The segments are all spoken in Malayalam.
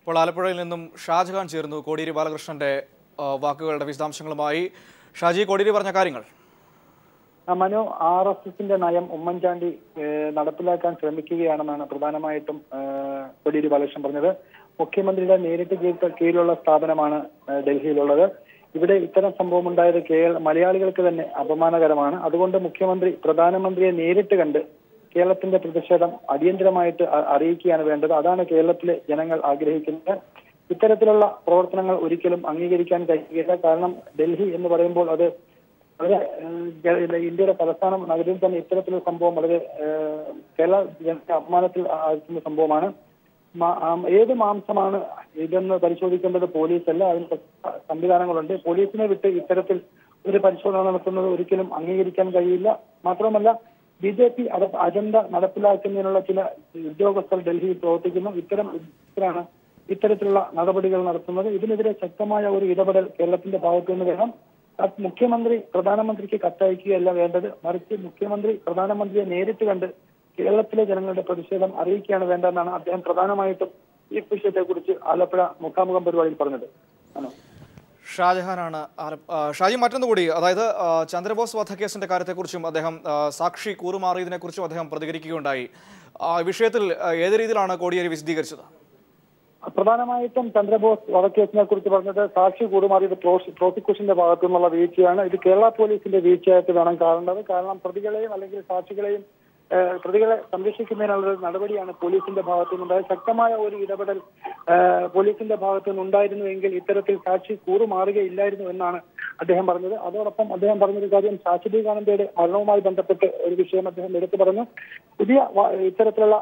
ഇപ്പോൾ ആലപ്പുഴയിൽ നിന്നും ഷാജഹാൻ ചേർന്നു കോടിയേരി ബാലകൃഷ്ണന്റെ വാക്കുകളുടെ വിശദാംശങ്ങളുമായി. ഷാജി, കോടിയേരി പറഞ്ഞ കാര്യങ്ങൾ. മനു, RSSന്റെ നയം ഉമ്മൻചാണ്ടി നടപ്പിലാക്കാൻ ശ്രമിക്കുകയാണെന്നാണ് പ്രധാനമായിട്ടും കോടിയേരി ബാലകൃഷ്ണൻ പറഞ്ഞത്. മുഖ്യമന്ത്രിയുടെ നേരിട്ട് കീഴിലുള്ള സ്ഥാപനമാണ് ഡൽഹിയിലുള്ളത്. ഇവിടെ ഇത്തരം സംഭവം ഉണ്ടായത് മലയാളികൾക്ക് തന്നെ അപമാനകരമാണ്. അതുകൊണ്ട് മുഖ്യമന്ത്രി പ്രധാനമന്ത്രിയെ നേരിട്ട് കണ്ട് കേരളത്തിന്റെ പ്രതിഷേധം അടിയന്തരമായിട്ട് അറിയിക്കുകയാണ് വേണ്ടത്. അതാണ് കേരളത്തിലെ ജനങ്ങൾ ആഗ്രഹിക്കുന്നത്. ഇത്തരത്തിലുള്ള പ്രവർത്തനങ്ങൾ ഒരിക്കലും അംഗീകരിക്കാൻ കഴിയില്ല. കാരണം ഡൽഹി എന്ന് പറയുമ്പോൾ അത് വളരെ ഇന്ത്യയുടെ തലസ്ഥാന നഗരിയിൽ തന്നെ ഇത്തരത്തിലുള്ള സംഭവം വളരെ കേരള ജനത്തെ അപമാനത്തിൽ ആഴ്ത്തുന്ന സംഭവമാണ്. ഏത് മാംസമാണ് ഇതെന്ന് പരിശോധിക്കേണ്ടത് പോലീസല്ല, അതിന് സംവിധാനങ്ങളുണ്ട്. പോലീസിനെ വിട്ട് ഇത്തരത്തിൽ ഒരു പരിശോധന നടത്തുന്നത് ഒരിക്കലും അംഗീകരിക്കാൻ കഴിയില്ല. മാത്രമല്ല, BJP അജണ്ട നടപ്പിലാക്കുന്നതിനുള്ള ചില ഉദ്യോഗസ്ഥർ ഡൽഹിയിൽ പ്രവർത്തിക്കുന്നു. ഇത്തരത്തിലുള്ള നടപടികൾ നടത്തുന്നത്. ഇതിനെതിരെ ശക്തമായ ഒരു ഇടപെടൽ കേരളത്തിന്റെ ഭാഗത്തു നിന്ന് വേണം. മുഖ്യമന്ത്രി പ്രധാനമന്ത്രിക്ക് കത്തയക്കുകയല്ല വേണ്ടത്, മറിച്ച് മുഖ്യമന്ത്രി പ്രധാനമന്ത്രിയെ നേരിട്ട് കണ്ട് കേരളത്തിലെ ജനങ്ങളുടെ പ്രതിഷേധം അറിയിക്കുകയാണ് വേണ്ടതെന്നാണ് അദ്ദേഹം പ്രധാനമായിട്ടും ഈ വിഷയത്തെക്കുറിച്ച് ആലപ്പുഴ മുഖാമുഖം പരിപാടിയിൽ പറഞ്ഞത്. ഷാജഹാനാണ്. ഷാജി, മറ്റൊന്നുകൂടി, അതായത് ചന്ദ്രബോസ് വധക്കേസിന്റെ കാര്യത്തെക്കുറിച്ചും അദ്ദേഹം സാക്ഷി കൂറുമാറിയതിനെക്കുറിച്ചും അദ്ദേഹം പ്രതികരിക്കുകയുണ്ടായി. വിഷയത്തിൽ ഏത് രീതിയിലാണ് കോടിയേരി വിശദീകരിച്ചത്? പ്രധാനമായിട്ടും ചന്ദ്രബോസ് വധക്കേസിനെ കുറിച്ച് പറഞ്ഞത് സാക്ഷി കൂറുമാറിയത് പ്രോസിക്യൂഷന്റെ ഭാഗത്തു നിന്നുള്ള വീഴ്ചയാണ്. ഇത് കേരള പോലീസിന്റെ വീഴ്ചയായിട്ട് വേണം കാണേണ്ടത്. കാരണം പ്രതികളെയും അല്ലെങ്കിൽ സാക്ഷികളെയും പ്രതികളെ സംരക്ഷിക്കുന്നതിനുള്ള നടപടിയാണ് പോലീസിന്റെ ഭാഗത്തു നിന്നുണ്ടായത്. ശക്തമായ ഒരു ഇടപെടൽ പോലീസിന്റെ ഭാഗത്തു നിന്നുണ്ടായിരുന്നുവെങ്കിൽ ഇത്തരത്തിൽ സാക്ഷി കൂറുമാറുകയില്ലായിരുന്നു എന്നാണ് അദ്ദേഹം പറഞ്ഞത്. അതോടൊപ്പം അദ്ദേഹം പറഞ്ഞൊരു കാര്യം, ശാശ്വതീകാനന്ദയുടെ മരണവുമായി ബന്ധപ്പെട്ട് ഒരു വിഷയം അദ്ദേഹം എടുത്തു പറഞ്ഞു. പുതിയ ഇത്തരത്തിലുള്ള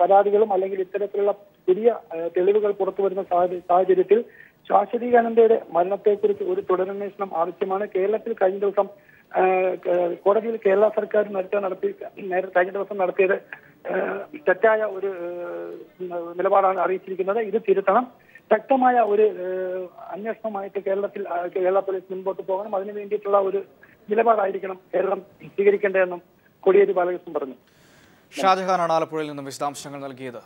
പരാതികളും അല്ലെങ്കിൽ ഇത്തരത്തിലുള്ള പുതിയ തെളിവുകൾ പുറത്തു വരുന്ന സാഹചര്യത്തിൽ ശാശ്വതീകാനന്ദയുടെ മരണത്തെക്കുറിച്ച് ഒരു തുടരന്വേഷണം ആവശ്യമാണ്. കേരളത്തിൽ കഴിഞ്ഞ ദിവസം കോടതിയിൽ കേരള സർക്കാർ കഴിഞ്ഞ ദിവസം നടത്തിയത് തെറ്റായ ഒരു നിലപാടാണ് അറിയിച്ചിരിക്കുന്നത്. ഇത് തിരുത്തണം. ശക്തമായ ഒരു അന്വേഷണമായിട്ട് കേരള പോലീസ് മുൻപോട്ട് പോകണം. അതിനു വേണ്ടിയിട്ടുള്ള ഒരു നിലപാടായിരിക്കണം കേരളം സ്വീകരിക്കേണ്ടതെന്നും കോടിയേരി ബാലകൃഷ്ണൻ പറഞ്ഞു. ഷാജഹാനാണ് ആലപ്പുഴയിൽ നിന്നും വിശദാംശങ്ങൾ നൽകിയത്.